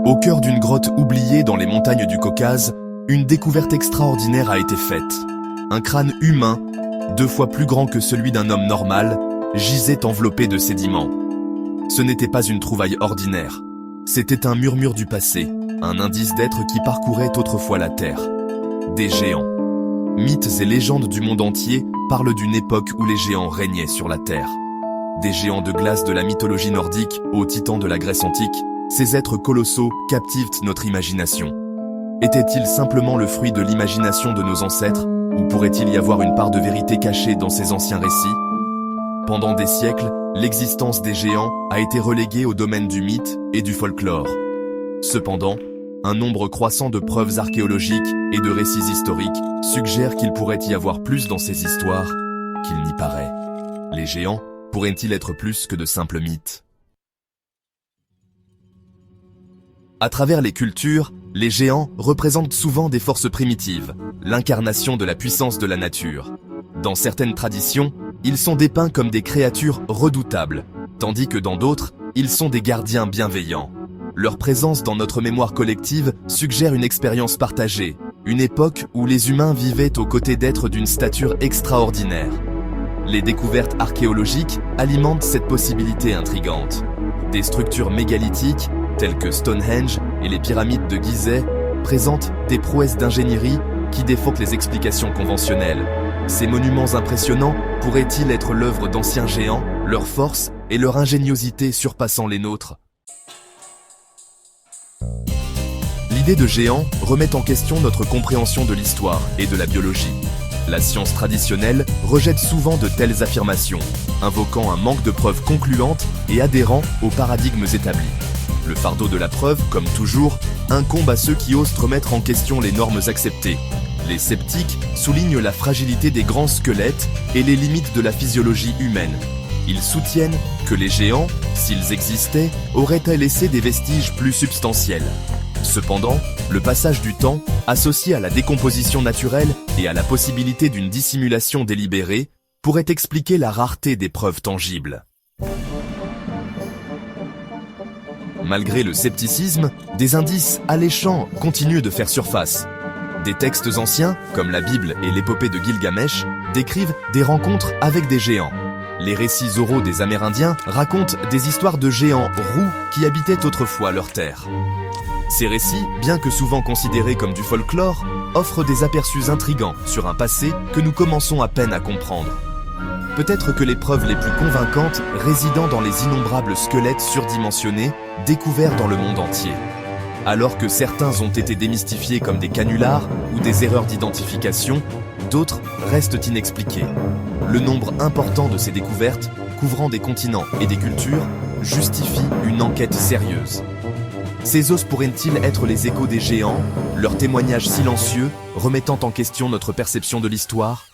Au cœur d'une grotte oubliée dans les montagnes du Caucase, une découverte extraordinaire a été faite. Un crâne humain, 2 fois plus grand que celui d'un homme normal, gisait enveloppé de sédiments. Ce n'était pas une trouvaille ordinaire. C'était un murmure du passé, un indice d'êtres qui parcouraient autrefois la Terre. Des géants. Mythes et légendes du monde entier parlent d'une époque où les géants régnaient sur la Terre. Des géants de glace de la mythologie nordique aux titans de la Grèce antique, ces êtres colossaux captivent notre imagination. Étaient-ils simplement le fruit de l'imagination de nos ancêtres, ou pourrait-il y avoir une part de vérité cachée dans ces anciens récits? Pendant des siècles, l'existence des géants a été reléguée au domaine du mythe et du folklore. Cependant, un nombre croissant de preuves archéologiques et de récits historiques suggèrent qu'il pourrait y avoir plus dans ces histoires qu'il n'y paraît. Les géants pourraient-ils être plus que de simples mythes? À travers les cultures, les géants représentent souvent des forces primitives, l'incarnation de la puissance de la nature. Dans certaines traditions, ils sont dépeints comme des créatures redoutables, tandis que dans d'autres, ils sont des gardiens bienveillants. Leur présence dans notre mémoire collective suggère une expérience partagée, une époque où les humains vivaient aux côtés d'êtres d'une stature extraordinaire. Les découvertes archéologiques alimentent cette possibilité intrigante. Des structures mégalithiques, telles que Stonehenge et les pyramides de Gizeh, présentent des prouesses d'ingénierie qui défient les explications conventionnelles. Ces monuments impressionnants pourraient-ils être l'œuvre d'anciens géants, leur force et leur ingéniosité surpassant les nôtres? L'idée de géant remet en question notre compréhension de l'histoire et de la biologie. La science traditionnelle rejette souvent de telles affirmations, invoquant un manque de preuves concluantes et adhérant aux paradigmes établis. Le fardeau de la preuve, comme toujours, incombe à ceux qui osent remettre en question les normes acceptées. Les sceptiques soulignent la fragilité des grands squelettes et les limites de la physiologie humaine. Ils soutiennent que les géants, s'ils existaient, auraient laissé des vestiges plus substantiels. Cependant, le passage du temps, associé à la décomposition naturelle et à la possibilité d'une dissimulation délibérée, pourrait expliquer la rareté des preuves tangibles. Malgré le scepticisme, des indices alléchants continuent de faire surface. Des textes anciens, comme la Bible et l'épopée de Gilgamesh, décrivent des rencontres avec des géants. Les récits oraux des Amérindiens racontent des histoires de géants roux qui habitaient autrefois leur terre. Ces récits, bien que souvent considérés comme du folklore, offrent des aperçus intrigants sur un passé que nous commençons à peine à comprendre. Peut-être que les preuves les plus convaincantes résident dans les innombrables squelettes surdimensionnés découverts dans le monde entier. Alors que certains ont été démystifiés comme des canulars ou des erreurs d'identification, d'autres restent inexpliqués. Le nombre important de ces découvertes, couvrant des continents et des cultures, justifie une enquête sérieuse. Ces os pourraient-ils être les échos des géants, leurs témoignages silencieux remettant en question notre perception de l'histoire ?